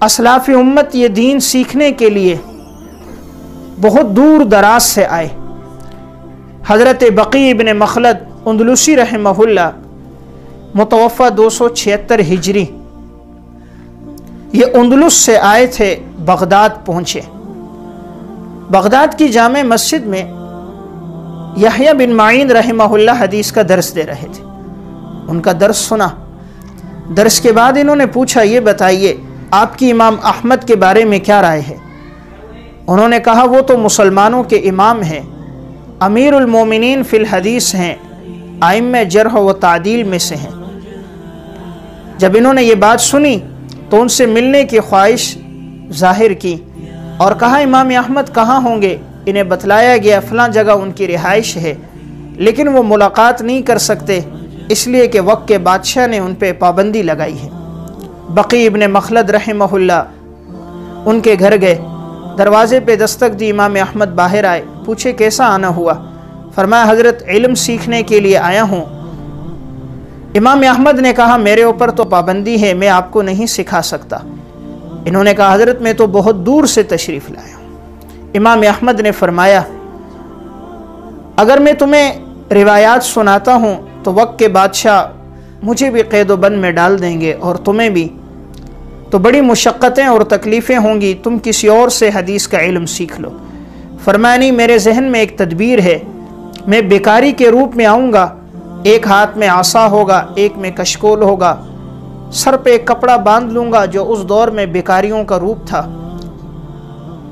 اسلاف امت یہ دین سیکھنے کے لیے بہت دور دراز سے آئے۔ حضرت بقی ابن مخلد اندلسی رحمہ اللہ متوفہ 276 ہجری، یہ اندلس سے آئے تھے، بغداد پہنچے۔ بغداد کی جامع مسجد میں یحییٰ بن معین رحمہ اللہ حدیث کا درس دے رہے تھے۔ ان کا درس سنا، درس کے بعد انہوں نے پوچھا یہ بتائیے آپ کی امام احمد کے بارے میں کیا رائے ہے؟ انہوں نے کہا وہ تو مسلمانوں کے امام ہیں، امیر المومنین فی الحدیث ہیں، ائمہ جرح و تعدیل میں سے ہیں۔ جب انہوں نے یہ بات سنی تو ان سے ملنے کی خواہش ظاہر کی اور کہا امام احمد کہاں ہوں گے؟ انہیں بتلایا گیا فلاں جگہ ان کی رہائش ہے، لیکن وہ ملاقات نہیں کر سکتے اس لیے کہ وقت کے بادشاہ نے ان پہ پابندی لگائی ہے۔ بقی ابن مخلد رحمہ اللہ ان کے گھر گئے، دروازے پہ دستک دی، امام احمد باہر آئے، پوچھے کیسا آنا ہوا؟ فرمایا حضرت علم سیکھنے کے لیے آیا ہوں۔ امام احمد نے کہا میرے اوپر تو پابندی ہے، میں آپ کو نہیں سکھا سکتا۔ انہوں نے کہا حضرت میں تو بہت دور سے تشریف لایا ہوں۔ امام احمد نے فرمایا اگر میں تمہیں روایات سناتا ہوں تو وقت کے بادشاہ مجھے بھی قید و بند میں ڈال دیں گے اور تمہیں بھی، تو بڑی مشقتیں اور تکلیفیں ہوں گی، تم کسی اور سے حدیث کا علم سیکھ لو۔ فرمایا نہیں، میرے ذہن میں ایک تدبیر ہے، میں بیکاری کے روپ میں آؤں گا، ایک ہاتھ میں عصا ہوگا، ایک میں کشکول ہوگا، سر پہ ایک کپڑا باندھ لوں گا جو اس دور میں بیکاریوں کا روپ تھا،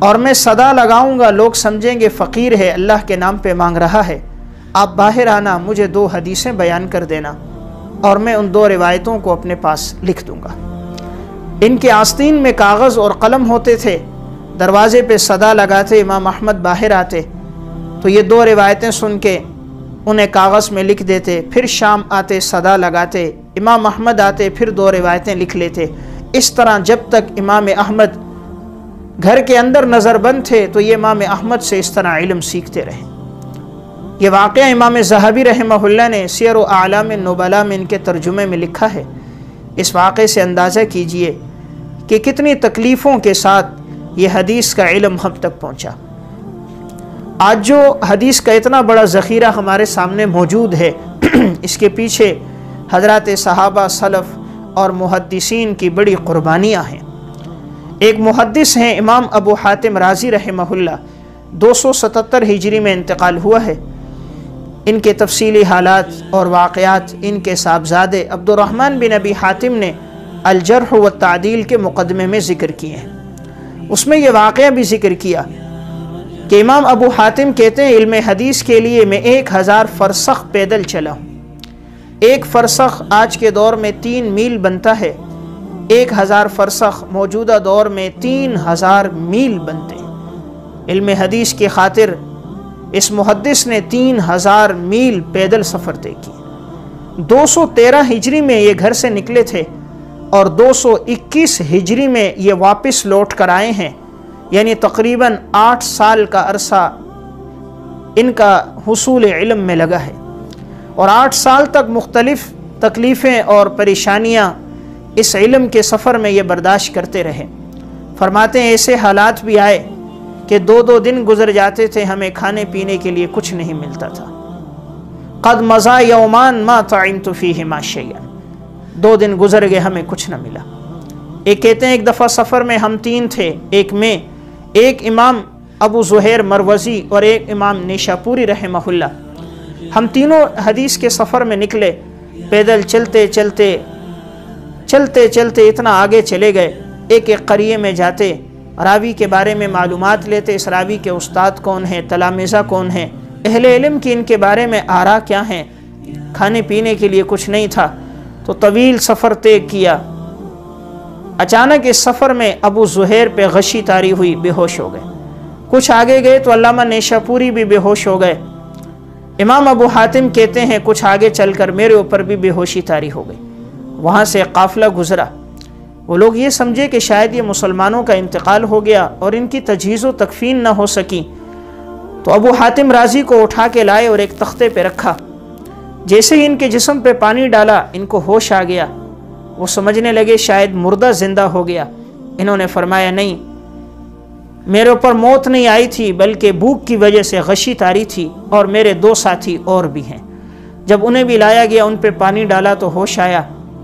اور میں صدا لگاؤں گا، لوگ سمجھیں گے فقیر ہے، اللہ کے نام پہ مانگ رہا ہے، آپ باہر آنا، مجھے 2 حدیثیں بیان کر دینا اور میں ان 2 روایتوں کو اپنے پاس لکھ دوں گا۔ ان کے آستین میں کاغذ اور قلم ہوتے تھے، دروازے پہ صدا لگاتے، امام احمد باہر آتے تو یہ 2 روایتیں سن کے انہیں کاغذ میں لکھ دیتے، پھر شام آتے صدا لگاتے، امام احمد آتے پھر 2 روایتیں لکھ لیتے۔ اس طرح جب تک امام احمد گھر کے اندر نظر بند تھے تو یہ امام احمد سے اس طرح علم سیکھتے رہے۔ یہ واقعہ امام ذہبی رحمہ اللہ نے سیر و اعلام النبلاء میں ان کے ترجمے میں لکھا ہے۔ اس واقعے سے اندازہ کیجئے کہ کتنی تکلیفوں کے ساتھ یہ حدیث کا علم ہم تک پہنچا۔ آج جو حدیث کا اتنا بڑا ذخیرہ ہمارے سامنے موجود ہے اس کے پیچھے حضرات صحابہ، سلف اور محدثین کی بڑی قربانیاں ہیں۔ ایک محدث ہیں امام ابو حاتم رازی رحمہ اللہ، 277 ہجری میں انتقال ہوا ہے۔ ان کے تفصیلی حالات اور واقعات ان کے صاحبزادے عبد الرحمن بن ابی حاتم نے الجرح والتعدیل کے مقدمے میں ذکر کیے ہیں۔ اس میں یہ واقعہ بھی ذکر کیا کہ امام ابو حاتم کہتے ہیں علم حدیث کے لیے میں 1000 فرسخ پیدل چلا ہوں۔ 1 فرسخ آج کے دور میں 3 میل بنتا ہے، 1000 فرسخ موجودہ دور میں 3000 میل بنتے ہیں۔ علم حدیث کی خاطر اس محدث نے 3000 میل پیدل سفر طے کی۔ 213 ہجری میں یہ گھر سے نکلے تھے اور 221 ہجری میں یہ واپس لوٹ کر آئے ہیں، یعنی تقریباً 8 سال کا عرصہ ان کا حصول علم میں لگا ہے، اور 8 سال تک مختلف تکلیفیں اور پریشانیاں اس علم کے سفر میں یہ برداشت کرتے رہے۔ فرماتے ہیں ایسے حالات بھی آئے کہ 2 دن گزر جاتے تھے، ہمیں کھانے پینے کے لیے کچھ نہیں ملتا تھا۔ قد مضى یومان ما طعمت فیہما شیئا، 2 دن گزر گئے ہمیں کچھ نہ ملا۔ ایک کہتے ہیں ایک دفعہ سفر میں ہم 3 تھے، ایک امام ابو زہیر مروزی اور ایک امام نیشاپوری رحمہ اللہ، ہم تینوں حدیث کے سفر میں نکلے، پیدل چلتے اتنا آگے چلے گئے، ایک قریے میں جاتے، راوی کے بارے میں معلومات لیتے، اس راوی کے استاد کون ہیں، تلامذہ کون ہیں، اہل علم کی ان کے بارے میں آراء کیا ہیں۔ کھانے پینے کے لیے کچھ نہیں تھا تو طویل سفر طے کیا۔ اچانک اس سفر میں ابو زہیر پہ غشی طاری ہوئی، بے ہوش ہو گئے۔ کچھ آگے گئے تو علامہ نیشاپوری بھی بے ہوش ہو گئے۔ امام ابو حاتم کہتے ہیں کچھ آگے چل کر میرے اوپر بھی بے ہوشی طاری ہو گئی۔ وہاں سے قافلہ گزرا، وہ لوگ یہ سمجھے کہ شاید یہ مسلمانوں کا انتقال ہو گیا اور ان کی تجہیز و تکفین نہ ہو سکی، تو ابو حاتم رازی کو اٹھا کے لائے اور ایک تختے پہ رکھا۔ جیسے ہی ان کے جسم پہ پانی ڈالا ان کو ہوش آ گیا، وہ سمجھنے لگے شاید مردہ زندہ ہو گیا، انہوں نے فرمایا نہیں، میرے اوپر موت نہیں آئی تھی بلکہ بھوک کی وجہ سے غشی تاری تھی، اور میرے 2 ساتھی اور بھی ہیں۔ جب انہیں بھی لایا گیا، ان پہ پانی ڈالا تو ہوش آیا۔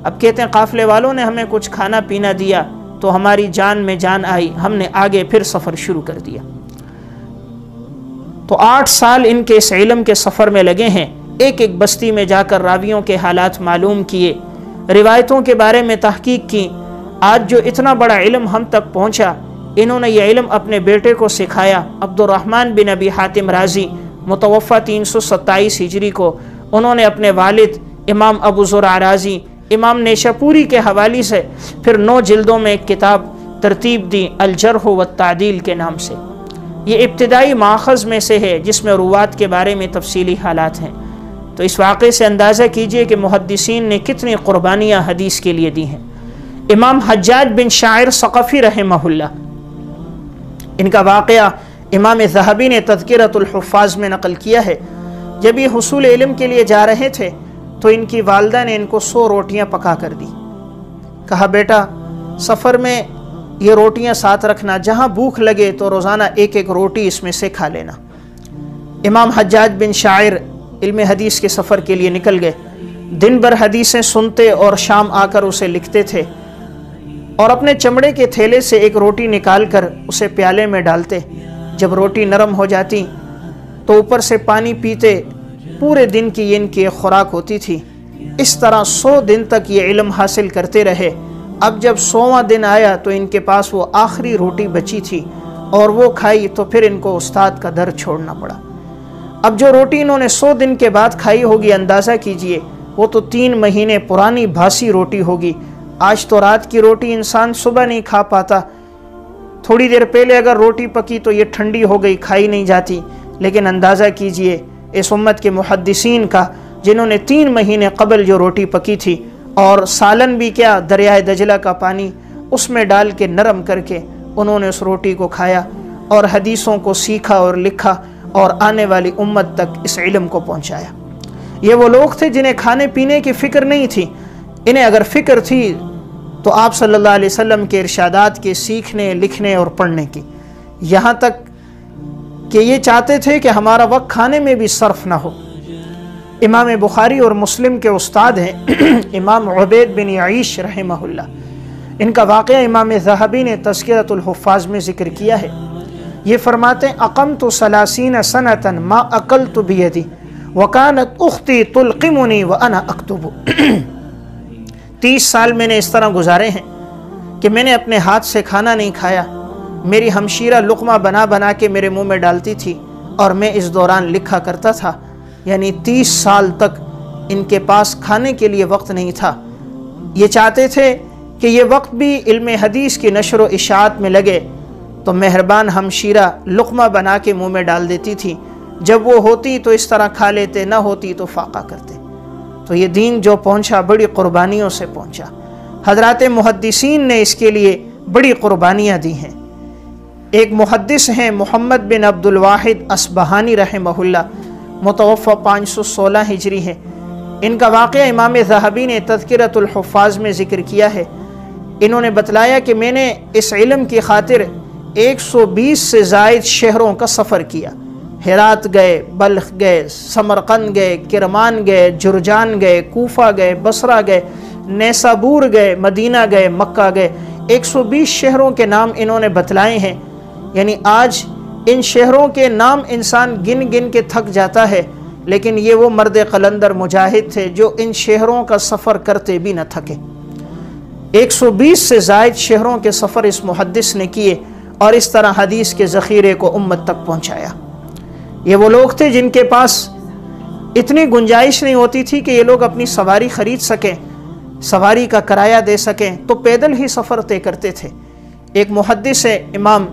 اب کہتے ہیں قافلے والوں نے ہمیں کچھ کھانا پینا دیا تو ہماری جان میں جان آئی، ہم نے آگے پھر سفر شروع کر دیا۔ تو 8 سال ان کے اس علم کے سفر میں لگے ہیں، ایک ایک بستی میں جا کر راویوں کے حالات معلوم کیے، روایتوں کے بارے میں تحقیق کی۔ آج جو اتنا بڑا علم ہم تک پہنچا، انہوں نے یہ علم اپنے بیٹے کو سکھایا، عبد الرحمن بن ابی حاتم رازی، متوفہ 327 ہجری کو۔ انہوں نے اپنے والد امام ابو زرع رازی، امام نیشاپوری کے حوالے سے پھر 9 جلدوں میں ایک کتاب ترتیب دی، الجرح والتعدیل کے نام سے۔ یہ ابتدائی ماخذ میں سے ہے جس میں روات کے بارے میں تفصیلی حالات ہیں۔ تو اس واقعے سے اندازہ کیجئے کہ محدثین نے کتنی قربانیاں حدیث کے لیے دی ہیں۔ امام حجاج بن شاعر ثقفی رحمہ اللہ، ان کا واقعہ امام ذہبی نے تذکرۃ الحفاظ میں نقل کیا ہے۔ جب یہ حصول علم کے لیے جا رہے تھے تو ان کی والدہ نے ان کو 100 روٹیاں پکا کر دی، کہا بیٹا سفر میں یہ روٹیاں ساتھ رکھنا، جہاں بھوک لگے تو روزانہ ایک ایک روٹی اس میں سے کھا لینا۔ امام حجاج بن شاعر علم حدیث کے سفر کے لیے نکل گئے، دن بھر حدیثیں سنتے اور شام آ کر اسے لکھتے تھے، اور اپنے چمڑے کے تھیلے سے ایک روٹی نکال کر اسے پیالے میں ڈالتے۔ جب روٹی نرم ہو جاتی تو اوپر سے پانی پیتے، پورے دن کی یہ ان کی ایک خوراک ہوتی تھی۔ اس طرح 100 دن تک یہ علم حاصل کرتے رہے۔ اب جب 100واں دن آیا تو ان کے پاس وہ آخری روٹی بچی تھی، اور وہ کھائی تو پھر ان کو استاد کا در چھوڑنا پڑا۔ اب جو روٹی انہوں نے 100 دن کے بعد کھائی ہوگی، اندازہ کیجئے وہ تو 3 مہینے پرانی بھاسی روٹی ہوگی۔ آج تو رات کی روٹی انسان صبح نہیں کھا پاتا، تھوڑی دیر پہلے اگر روٹی پکی تو یہ ٹھنڈی ہو گئی، کھائی نہیں جاتی۔ لیکن اندازہ کیجئے اس امت کے محدثین کا، جنہوں نے 3 مہینے قبل جو روٹی پکی تھی، اور سالن بھی کیا، دریائے دجلہ کا پانی اس میں ڈال کے نرم کر کے انہوں نے اس روٹی کو کھایا، اور حدیثوں کو سیکھا اور لکھا، اور آنے والی امت تک اس علم کو پہنچایا۔ یہ وہ لوگ تھے جنہیں کھانے پینے کی فکر نہیں تھی۔ انہیں اگر فکر تھی تو آپ صلی اللہ علیہ وسلم کے ارشادات کے سیکھنے، لکھنے اور پڑھنے کی، یہاں تک کہ یہ چاہتے تھے کہ ہمارا وقت کھانے میں بھی صرف نہ ہو۔ امام بخاری اور مسلم کے استاد ہیں امام عبید بن عیش رحمہ اللہ، ان کا واقعہ امام ذہبی نے تذکرۃ الحفاظ میں ذکر کیا ہے۔ یہ فرماتے ہیں اقمت 30 سنة ما اکلت بیدی وکانت اختی تلقمنی وانا اکتب۔ 30 سال میں نے اس طرح گزارے ہیں کہ میں نے اپنے ہاتھ سے کھانا نہیں کھایا، میری ہمشیرہ لقمہ بنا بنا کے میرے منہ میں ڈالتی تھی، اور میں اس دوران لکھا کرتا تھا۔ یعنی 30 سال تک ان کے پاس کھانے کے لیے وقت نہیں تھا۔ یہ چاہتے تھے کہ یہ وقت بھی علم حدیث کی نشر و اشاعت میں لگے، تو مہربان ہمشیرہ لقمہ بنا کے منہ میں ڈال دیتی تھی، جب وہ ہوتی تو اس طرح کھا لیتے، نہ ہوتی تو فاقہ کرتے۔ تو یہ دین جو پہنچا بڑی قربانیوں سے پہنچا۔ حضرات محدثین نے اس کے لیے بڑی قربانیاں دی ہیں۔ ایک محدث ہیں محمد بن عبد الواحد اصبہانی رحمہ اللہ، متوفہ 516 ہجری ہے۔ ان کا واقعہ امام ذہبی نے تذکرۃ الحفاظ میں ذکر کیا ہے۔ انہوں نے بتلایا کہ میں نے اس علم کی خاطر 120 سے زائد شہروں کا سفر کیا۔ ہرات گئے، بلخ گئے، سمرقند گئے، کرمان گئے، جرجان گئے، کوفہ گئے، بصرہ گئے، نیسابور گئے، مدینہ گئے، مکہ گئے۔ 120 شہروں کے نام انہوں نے بتلائے ہیں۔ یعنی آج ان شہروں کے نام انسان گن گن کے تھک جاتا ہے، لیکن یہ وہ مرد قلندر مجاہد تھے جو ان شہروں کا سفر کرتے بھی نہ تھکے۔ 120 سے زائد شہروں کے سفر اس محدث نے کیے، اور اس طرح حدیث کے ذخیرے کو امت تک پہنچایا۔ یہ وہ لوگ تھے جن کے پاس اتنی گنجائش نہیں ہوتی تھی کہ یہ لوگ اپنی سواری خرید سکیں، سواری کا کرایہ دے سکیں، تو پیدل ہی سفر طے کرتے تھے۔ ایک محدث ہے امام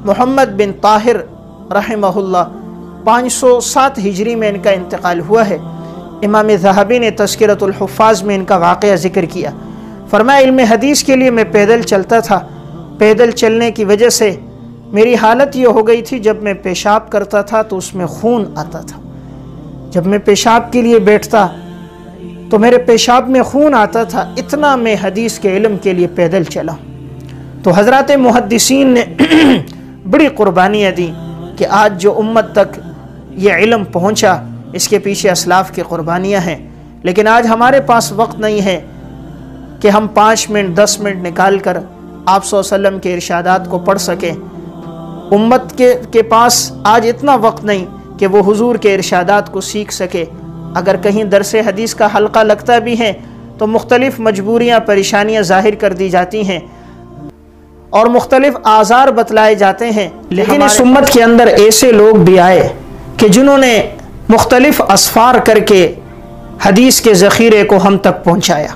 محمد بن طاہر رحمہ اللہ، 507 ہجری میں ان کا انتقال ہوا ہے۔ امام ذہبی نے تذکرۃ الحفاظ میں ان کا واقعہ ذکر کیا۔ فرمایا علم حدیث کے لیے میں پیدل چلتا تھا، پیدل چلنے کی وجہ سے میری حالت یہ ہو گئی تھی، جب میں پیشاب کرتا تھا تو اس میں خون آتا تھا، جب میں پیشاب کے لیے بیٹھتا تو میرے پیشاب میں خون آتا تھا، اتنا میں حدیث کے علم کے لیے پیدل چلا۔ تو حضرات محدثین نے بڑی قربانیاں دی کہ آج جو امت تک یہ علم پہنچا اس کے پیچھے اسلاف کی قربانیاں ہیں. لیکن آج ہمارے پاس وقت نہیں ہے کہ ہم 5 منٹ 10 منٹ نکال کر آپ صلی اللہ علیہ وسلم کے ارشادات کو پڑھ سکیں. امت کے پاس آج اتنا وقت نہیں کہ وہ حضور کے ارشادات کو سیکھ سکے. اگر کہیں درس حدیث کا حلقہ لگتا بھی ہے تو مختلف مجبوریاں پریشانیاں ظاہر کر دی جاتی ہیں اور مختلف آزار بتلائے جاتے ہیں. لیکن اس امت کے اندر ایسے لوگ بھی آئے کہ جنہوں نے مختلف اسفار کر کے حدیث کے ذخیرے کو ہم تک پہنچایا.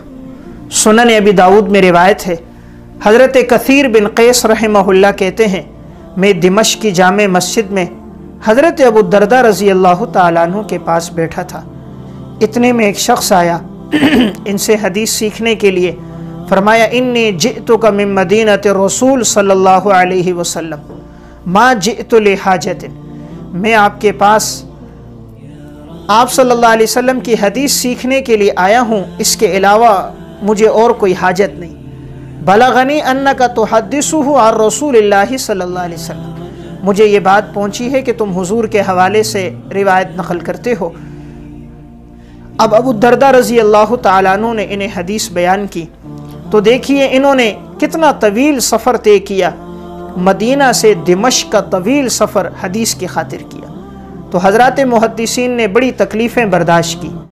سنن ابی داؤد میں روایت ہے، حضرت کثیر بن قیس رحمہ اللہ کہتے ہیں میں دمشق کی جامع مسجد میں حضرت ابو الدرداء رضی اللہ تعالیٰ عنہ کے پاس بیٹھا تھا. اتنے میں ایک شخص آیا ان سے حدیث سیکھنے کے لیے. فرمایا انی جئتک من مدینۃ الرسول صلی اللہ علیہ وسلم ما جئت لحاجت، میں آپ کے پاس آپ صلی اللہ علیہ وسلم کی حدیث سیکھنے کے لیے آیا ہوں، اس کے علاوہ مجھے اور کوئی حاجت نہیں. بلغنی انک تحدثہ عن رسول اللہ صلی اللہ علیہ وسلم، مجھے یہ بات پہنچی ہے کہ تم حضور کے حوالے سے روایت نقل کرتے ہو. اب ابو الدرداء رضی اللہ تعالیٰ عنہ نے انہیں حدیث بیان کی تو دیکھیے انہوں نے کتنا طویل سفر طے کیا. مدینہ سے دمشق کا طویل سفر حدیث کی خاطر کیا. تو حضرات محدثین نے بڑی تکلیفیں برداشت کی.